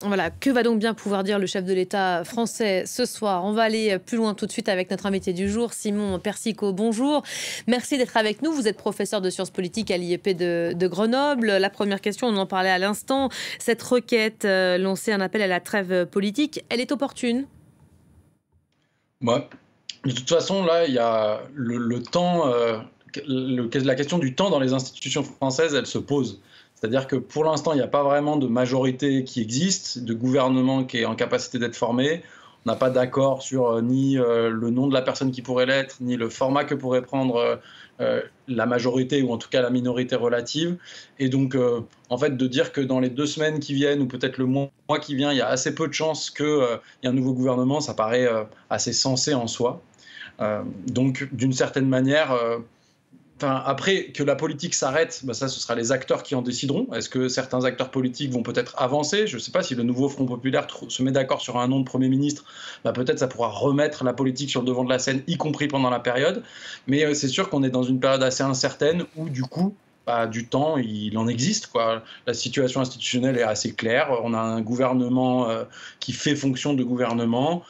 Voilà, que va donc bien pouvoir dire le chef de l'État français ce soir? On va aller plus loin tout de suite avec notre invité du jour, Simon Persicot. Bonjour, merci d'être avec nous. Vous êtes professeur de sciences politiques à l'IEP de Grenoble. La première question, on en parlait à l'instant, cette requête lancée un appel à la trêve politique, elle est opportune? Moi, de toute façon, là, il y a le temps, la question du temps dans les institutions françaises, elle se pose. C'est-à-dire que pour l'instant, il n'y a pas vraiment de majorité qui existe, de gouvernement qui est en capacité d'être formé. On n'a pas d'accord sur ni le nom de la personne qui pourrait l'être, ni le format que pourrait prendre la majorité ou en tout cas la minorité relative. Et donc, en fait, de dire que dans les 2 semaines qui viennent ou peut-être le mois qui vient, il y a assez peu de chances qu'il y ait un nouveau gouvernement, ça paraît assez sensé en soi. Donc, d'une certaine manière, après, que la politique s'arrête, bah ça, ce sera les acteurs qui en décideront. Est-ce que certains acteurs politiques vont peut-être avancer? Je ne sais pas si le nouveau Front populaire se met d'accord sur un nom de Premier ministre, bah peut-être ça pourra remettre la politique sur le devant de la scène, y compris pendant la période. Mais c'est sûr qu'on est dans une période assez incertaine où, du coup, bah, du temps, il en existe, quoi. La situation institutionnelle est assez claire. On a un gouvernement qui fait fonction de gouvernement.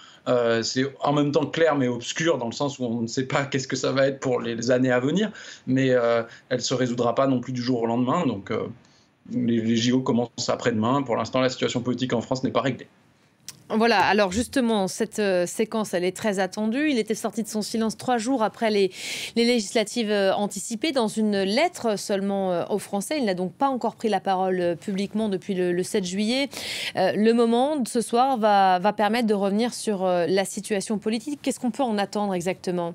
C'est en même temps clair mais obscur dans le sens où on ne sait pas qu'est-ce que ça va être pour les années à venir, mais elle ne se résoudra pas non plus du jour au lendemain. Donc les JO commencent après-demain. Pour l'instant, la situation politique en France n'est pas réglée. Voilà, alors justement, cette séquence, elle est très attendue. Il était sorti de son silence 3 jours après les législatives anticipées dans une lettre seulement aux Français. Il n'a donc pas encore pris la parole publiquement depuis le 7 juillet. Le moment de ce soir va permettre de revenir sur la situation politique. Qu'est-ce qu'on peut en attendre exactement?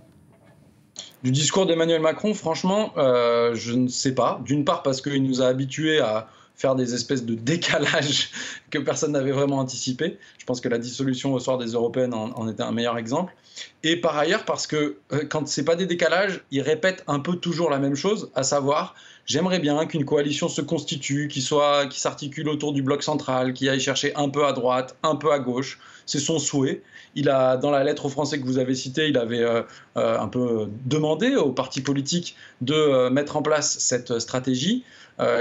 Du discours d'Emmanuel Macron, franchement, je ne sais pas. D'une part parce qu'il nous a habitués à faire des espèces de décalages que personne n'avait vraiment anticipé. Je pense que la dissolution au soir des européennes en était un meilleur exemple. Et par ailleurs parce que quand ce n'est pas des décalages, il répète un peu toujours la même chose, à savoir j'aimerais bien qu'une coalition se constitue, qui s'articule autour du bloc central, qui aille chercher un peu à droite, un peu à gauche. C'est son souhait. Dans la lettre aux Français que vous avez citée, il avait un peu demandé aux partis politiques de mettre en place cette stratégie.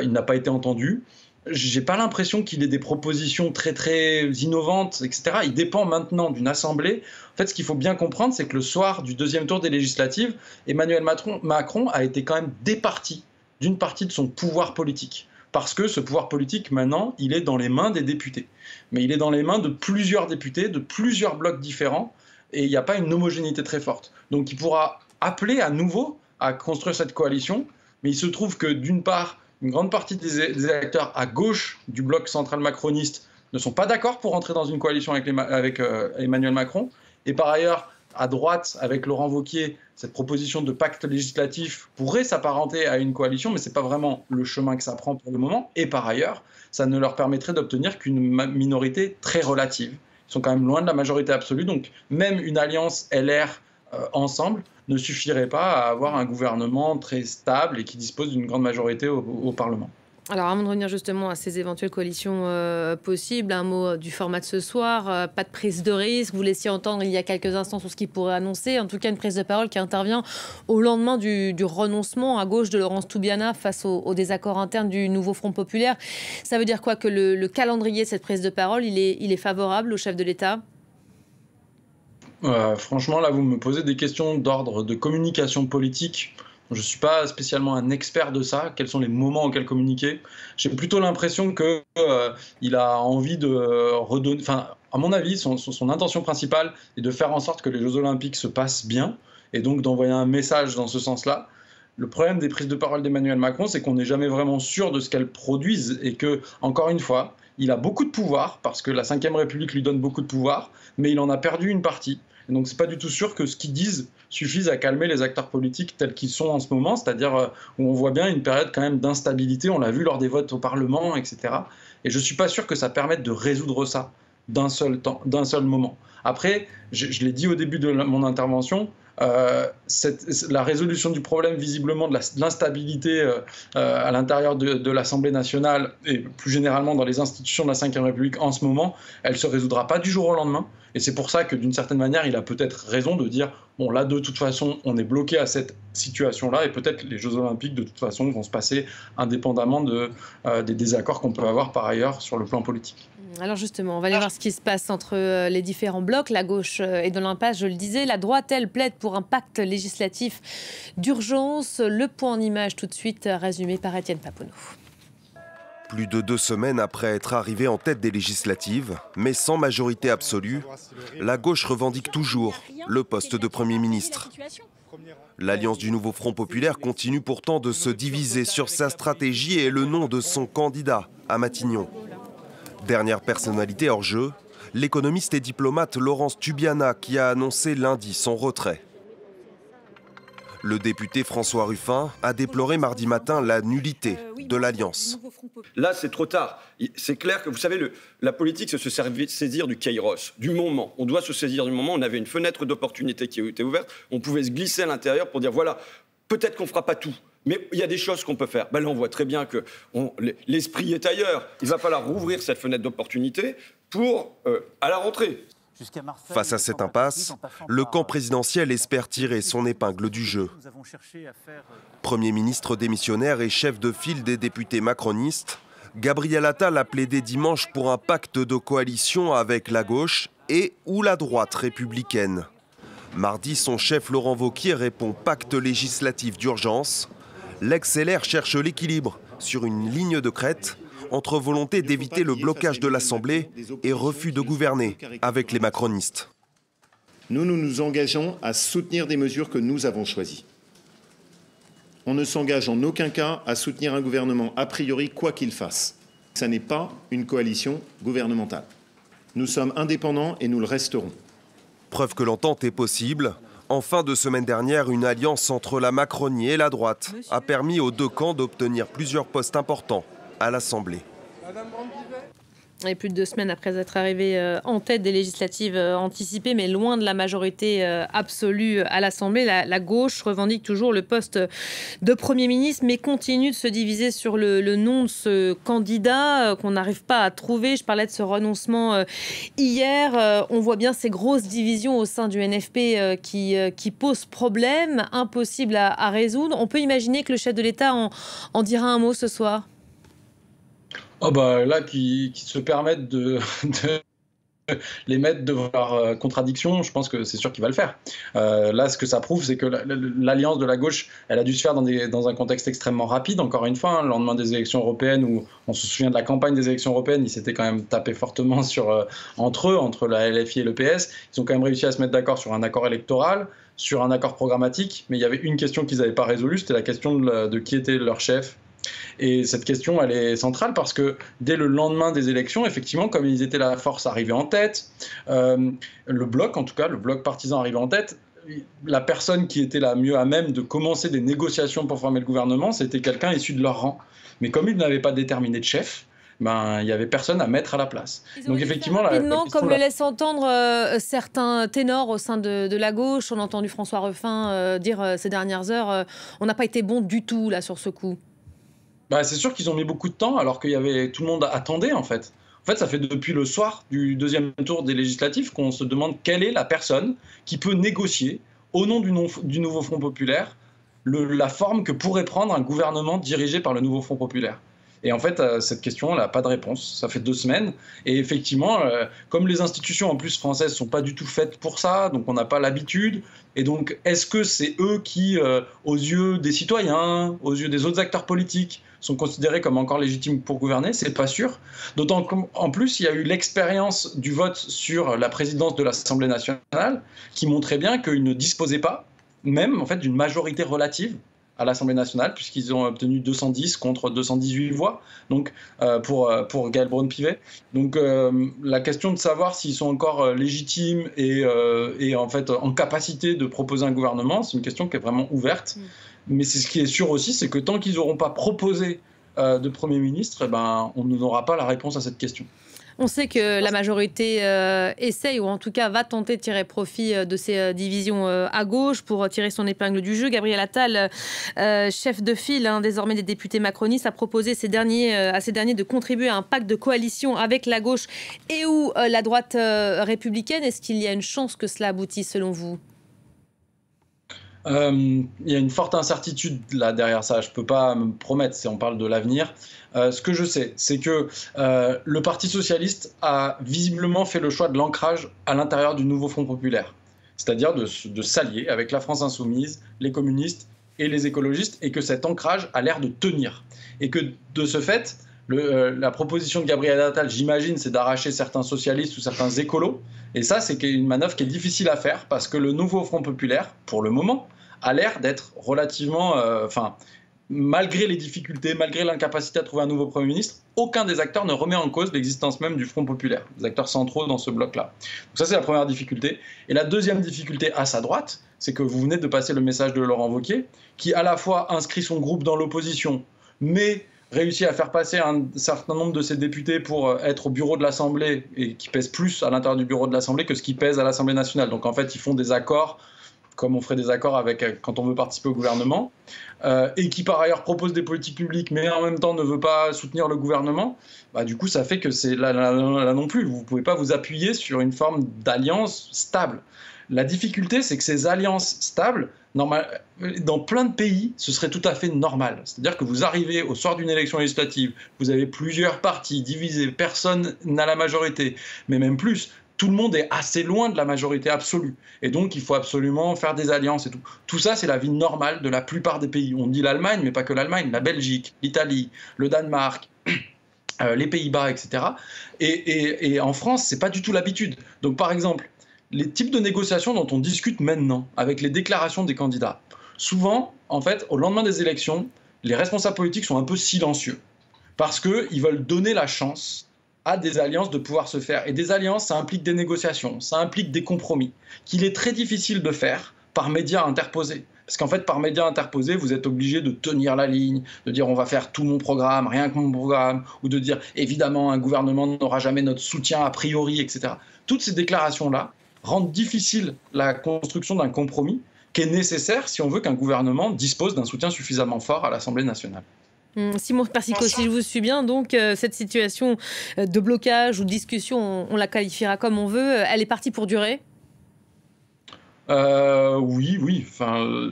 Il n'a pas été entendu. J'ai pas l'impression qu'il ait des propositions très très innovantes, etc. Il dépend maintenant d'une assemblée. En fait, ce qu'il faut bien comprendre, c'est que le soir du deuxième tour des législatives, Emmanuel Macron a été quand même départi d'une partie de son pouvoir politique. Parce que ce pouvoir politique, maintenant, il est dans les mains des députés. Mais il est dans les mains de plusieurs députés, de plusieurs blocs différents, et il n'y a pas une homogénéité très forte. Donc il pourra appeler à nouveau à construire cette coalition, mais il se trouve que d'une part, une grande partie des électeurs à gauche du bloc central macroniste ne sont pas d'accord pour entrer dans une coalition avec Emmanuel Macron, et par ailleurs, à droite, avec Laurent Wauquiez, cette proposition de pacte législatif pourrait s'apparenter à une coalition, mais ce n'est pas vraiment le chemin que ça prend pour le moment. Et par ailleurs, ça ne leur permettrait d'obtenir qu'une minorité très relative. Ils sont quand même loin de la majorité absolue, donc même une alliance LR ensemble ne suffirait pas à avoir un gouvernement très stable et qui dispose d'une grande majorité au Parlement. Alors, avant de revenir justement à ces éventuelles coalitions possibles, un mot du format de ce soir, pas de prise de risque. Vous laissiez entendre il y a quelques instants sur ce qu'il pourrait annoncer. En tout cas, une prise de parole qui intervient au lendemain du renoncement à gauche de Laurence Toubiana face au désaccord interne du nouveau Front populaire. Ça veut dire quoi? Que le calendrier de cette prise de parole, il est favorable au chef de l'État? Franchement, là, vous me posez des questions d'ordre de communication politique. Je ne suis pas spécialement un expert de ça. Quels sont les moments auxquels communiquer? J'ai plutôt l'impression qu'il a envie de redonner. Enfin, à mon avis, son intention principale est de faire en sorte que les Jeux Olympiques se passent bien et donc d'envoyer un message dans ce sens-là. Le problème des prises de parole d'Emmanuel Macron, c'est qu'on n'est jamais vraiment sûr de ce qu'elles produisent et que, encore une fois, il a beaucoup de pouvoir parce que la Ve République lui donne beaucoup de pouvoir, mais il en a perdu une partie. Et donc, c'est pas du tout sûr que ce qu'ils disent suffise à calmer les acteurs politiques tels qu'ils sont en ce moment, c'est-à-dire où on voit bien une période quand même d'instabilité. On l'a vu lors des votes au Parlement, etc. Et je suis pas sûr que ça permette de résoudre ça d'un seul temps, d'un seul moment. Après, je l'ai dit au début de mon intervention, la résolution du problème visiblement de l'instabilité à l'intérieur de l'Assemblée nationale et plus généralement dans les institutions de la Ve République en ce moment, elle ne se résoudra pas du jour au lendemain. Et c'est pour ça que d'une certaine manière, il a peut-être raison de dire bon là de toute façon on est bloqué à cette situation-là et peut-être les Jeux Olympiques de toute façon vont se passer indépendamment des désaccords qu'on peut avoir par ailleurs sur le plan politique. Alors justement, on va aller voir ce qui se passe entre les différents blocs. La gauche est dans l'impasse, je le disais. La droite, elle, plaide pour un pacte législatif d'urgence. Le point en image tout de suite, résumé par Étienne Paponeau. Plus de 2 semaines après être arrivé en tête des législatives, mais sans majorité absolue, la gauche revendique toujours le poste de Premier ministre. L'Alliance du Nouveau Front Populaire continue pourtant de se diviser sur sa stratégie et le nom de son candidat à Matignon. Dernière personnalité hors jeu, l'économiste et diplomate Laurence Tubiana qui a annoncé lundi son retrait. Le député François Ruffin a déploré mardi matin la nullité de l'Alliance. Là, c'est trop tard. C'est clair que, vous savez, la politique, c'est se saisir du kairos, du moment. On doit se saisir du moment. On avait une fenêtre d'opportunité qui était ouverte. On pouvait se glisser à l'intérieur pour dire, voilà, peut-être qu'on ne fera pas tout, mais il y a des choses qu'on peut faire. Ben là, on voit très bien que l'esprit est ailleurs. Il va falloir rouvrir cette fenêtre d'opportunité pour, à la rentrée. Face à cette impasse, le camp présidentiel espère tirer son épingle du jeu. Premier ministre démissionnaire et chef de file des députés macronistes, Gabriel Attal a plaidé dimanche pour un pacte de coalition avec la gauche et ou la droite républicaine. Mardi, son chef Laurent Wauquiez répond pacte législatif d'urgence. L'ex-LR cherche l'équilibre sur une ligne de crête entre volonté d'éviter le blocage de l'Assemblée et refus de gouverner avec les macronistes. Nous nous engageons à soutenir des mesures que nous avons choisies. On ne s'engage en aucun cas à soutenir un gouvernement a priori quoi qu'il fasse. Ça n'est pas une coalition gouvernementale. Nous sommes indépendants et nous le resterons. Preuve que l'entente est possible. En fin de semaine dernière, une alliance entre la Macronie et la droite a permis aux 2 camps d'obtenir plusieurs postes importants à l'Assemblée. Et plus de 2 semaines après être arrivé en tête des législatives anticipées, mais loin de la majorité absolue à l'Assemblée, la gauche revendique toujours le poste de Premier ministre, mais continue de se diviser sur le nom de ce candidat qu'on n'arrive pas à trouver. Je parlais de ce renoncement hier. On voit bien ces grosses divisions au sein du NFP qui posent problème, impossible à résoudre. On peut imaginer que le chef de l'État en dira un mot ce soir. Oh bah là, qui se permettent de les mettre devant leur contradiction, je pense que c'est sûr qu'il va le faire. Là, ce que ça prouve, c'est que l'alliance de la gauche, elle a dû se faire dans un contexte extrêmement rapide. Encore une fois, le lendemain des élections européennes, où on se souvient de la campagne des élections européennes, ils s'étaient quand même tapés fortement entre eux, entre la LFI et le PS. Ils ont quand même réussi à se mettre d'accord sur un accord électoral, sur un accord programmatique, mais il y avait une question qu'ils n'avaient pas résolue, c'était la question de qui était leur chef. Et cette question, elle est centrale parce que dès le lendemain des élections, effectivement, comme ils étaient la force arrivée en tête, le bloc, en tout cas, le bloc partisan arrivé en tête, la personne qui était la mieux à même de commencer des négociations pour former le gouvernement, c'était quelqu'un issu de leur rang. Mais comme ils n'avaient pas déterminé de chef, il n'y avait personne à mettre à la place. Donc effectivement, rapidement, comme le laissent entendre certains ténors au sein de la gauche, on a entendu François Ruffin dire ces dernières heures, on n'a pas été bon du tout là sur ce coup. C'est sûr qu'ils ont mis beaucoup de temps alors qu'il y avait tout le monde attendait en fait. En fait, ça fait depuis le soir du 2e tour des législatives qu'on se demande quelle est la personne qui peut négocier au nom du Nouveau Front Populaire la forme que pourrait prendre un gouvernement dirigé par le Nouveau Front Populaire. Et en fait, cette question, elle n'a pas de réponse. Ça fait 2 semaines. Et effectivement, comme les institutions en plus françaises ne sont pas du tout faites pour ça, donc on n'a pas l'habitude. Et donc, est-ce que c'est eux qui, aux yeux des citoyens, aux yeux des autres acteurs politiques, sont considérés comme encore légitimes pour gouverner? C'est pas sûr. D'autant qu'en plus, il y a eu l'expérience du vote sur la présidence de l'Assemblée nationale qui montrait bien qu'ils ne disposaient pas, même en fait, d'une majorité relative à l'Assemblée nationale, puisqu'ils ont obtenu 210 contre 218 voix donc, pour Gaël Braun-Pivet. Donc la question de savoir s'ils sont encore légitimes et en fait en capacité de proposer un gouvernement, c'est une question qui est vraiment ouverte. Mais ce qui est sûr aussi, c'est que tant qu'ils n'auront pas proposé de Premier ministre, on n'aura pas la réponse à cette question. On sait que la majorité essaye, ou en tout cas va tenter de tirer profit de ces divisions à gauche pour tirer son épingle du jeu. Gabriel Attal, chef de file désormais des députés macronistes, a proposé à ces derniers de contribuer à un pacte de coalition avec la gauche et ou la droite républicaine. Est-ce qu'il y a une chance que cela aboutisse selon vous ? Il y a une forte incertitude là derrière ça. Je ne peux pas me promettre si on parle de l'avenir. Ce que je sais, c'est que le Parti socialiste a visiblement fait le choix de l'ancrage à l'intérieur du nouveau Front populaire. C'est-à-dire de s'allier avec la France insoumise, les communistes et les écologistes, et que cet ancrage a l'air de tenir. Et que de ce fait, la proposition de Gabriel Attal, j'imagine, c'est d'arracher certains socialistes ou certains écolos. Et ça, c'est une manœuvre qui est difficile à faire parce que le nouveau Front populaire, pour le moment, a l'air d'être relativement... malgré les difficultés, malgré l'incapacité à trouver un nouveau Premier ministre, aucun des acteurs ne remet en cause l'existence même du Front populaire, des acteurs centraux dans ce bloc-là. Donc ça, c'est la première difficulté. Et la deuxième difficulté à sa droite, c'est que vous venez de passer le message de Laurent Wauquiez, qui à la fois inscrit son groupe dans l'opposition, mais réussit à faire passer un certain nombre de ses députés pour être au bureau de l'Assemblée, et qui pèsent plus à l'intérieur du bureau de l'Assemblée que ce qui pèse à l'Assemblée nationale. Donc en fait, ils font des accords comme on ferait des accords quand on veut participer au gouvernement, et qui par ailleurs propose des politiques publiques, mais en même temps ne veut pas soutenir le gouvernement, du coup ça fait que c'est là non plus, vous ne pouvez pas vous appuyer sur une forme d'alliance stable. La difficulté, c'est que ces alliances stables, dans plein de pays, ce serait tout à fait normal. C'est-à-dire que vous arrivez au soir d'une élection législative, vous avez plusieurs partis divisés, personne n'a la majorité, mais même plus, tout le monde est assez loin de la majorité absolue. Et donc, il faut absolument faire des alliances et tout. Tout ça, c'est la vie normale de la plupart des pays. On dit l'Allemagne, mais pas que l'Allemagne. La Belgique, l'Italie, le Danemark, les Pays-Bas, etc. Et en France, c'est pas du tout l'habitude. Donc, par exemple, les types de négociations dont on discute maintenant, avec les déclarations des candidats, souvent, en fait, au lendemain des élections, les responsables politiques sont un peu silencieux. Parce qu'ils veulent donner la chance à des alliances de pouvoir se faire. Et des alliances, ça implique des négociations, ça implique des compromis, qu'il est très difficile de faire par médias interposés. Parce qu'en fait, par médias interposés, vous êtes obligé de tenir la ligne, de dire on va faire tout mon programme, rien que mon programme, ou de dire évidemment un gouvernement n'aura jamais notre soutien a priori, etc. Toutes ces déclarations-là rendent difficile la construction d'un compromis qui est nécessaire si on veut qu'un gouvernement dispose d'un soutien suffisamment fort à l'Assemblée nationale. Simon Persico, si je vous suis bien, donc cette situation de blocage ou de discussion, on la qualifiera comme on veut, elle est partie pour durer ? Oui. Enfin,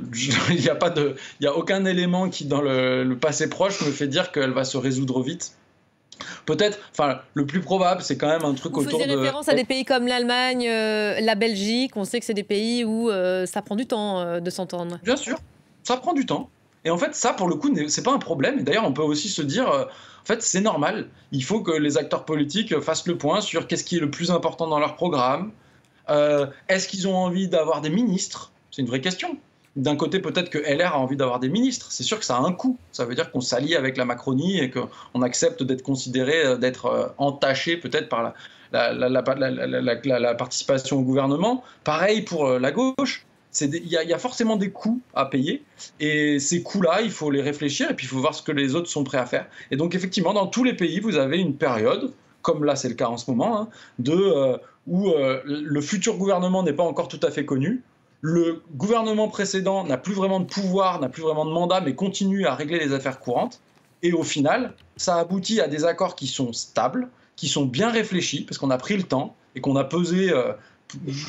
il n'y a aucun élément qui, dans le passé proche, me fait dire qu'elle va se résoudre vite. Peut-être, enfin, le plus probable, c'est quand même un truc autour de... Vous faisiez référence à des pays comme l'Allemagne, la Belgique. On sait que c'est des pays où ça prend du temps de s'entendre. Bien sûr, ça prend du temps. Et en fait, ça, pour le coup, c'est pas un problème. Et d'ailleurs, on peut aussi se dire, en fait, c'est normal. Il faut que les acteurs politiques fassent le point sur qu'est-ce qui est le plus important dans leur programme. Est-ce qu'ils ont envie d'avoir des ministres ? C'est une vraie question. D'un côté, peut-être que LR a envie d'avoir des ministres. C'est sûr que ça a un coût. Ça veut dire qu'on s'allie avec la Macronie et qu'on accepte d'être considéré, d'être entaché peut-être par la participation au gouvernement. Pareil pour la gauche. Il y a forcément des coûts à payer. Et ces coûts-là, il faut les réfléchir et puis il faut voir ce que les autres sont prêts à faire. Et donc, effectivement, dans tous les pays, vous avez une période, comme là c'est le cas en ce moment, où le futur gouvernement n'est pas encore tout à fait connu. Le gouvernement précédent n'a plus vraiment de pouvoir, n'a plus vraiment de mandat, mais continue à régler les affaires courantes. Et au final, ça aboutit à des accords qui sont stables, qui sont bien réfléchis, parce qu'on a pris le temps et qu'on a pesé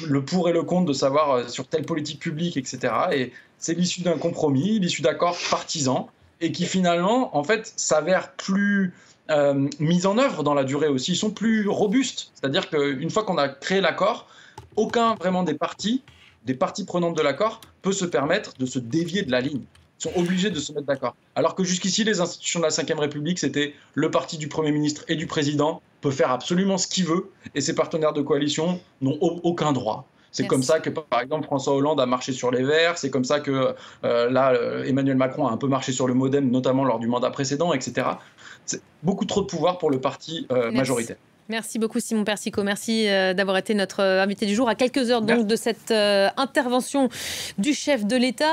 le pour et le contre de savoir sur telle politique publique, etc. Et c'est l'issue d'un compromis, l'issue d'accords partisans, et qui finalement, en fait, s'avèrent plus mis en œuvre dans la durée aussi. Ils sont plus robustes. C'est-à-dire qu'une fois qu'on a créé l'accord, aucun vraiment des partis prenantes de l'accord peut se permettre de se dévier de la ligne. Ils sont obligés de se mettre d'accord. Alors que jusqu'ici, les institutions de la Ve République, c'était le parti du Premier ministre et du Président peut faire absolument ce qu'il veut et ses partenaires de coalition n'ont aucun droit. C'est comme ça que, par exemple, François Hollande a marché sur les Verts, c'est comme ça que Emmanuel Macron a un peu marché sur le MoDem, notamment lors du mandat précédent, etc. C'est beaucoup trop de pouvoir pour le parti majoritaire. Merci beaucoup Simon Persico, merci d'avoir été notre invité du jour à quelques heures donc de cette intervention du chef de l'État.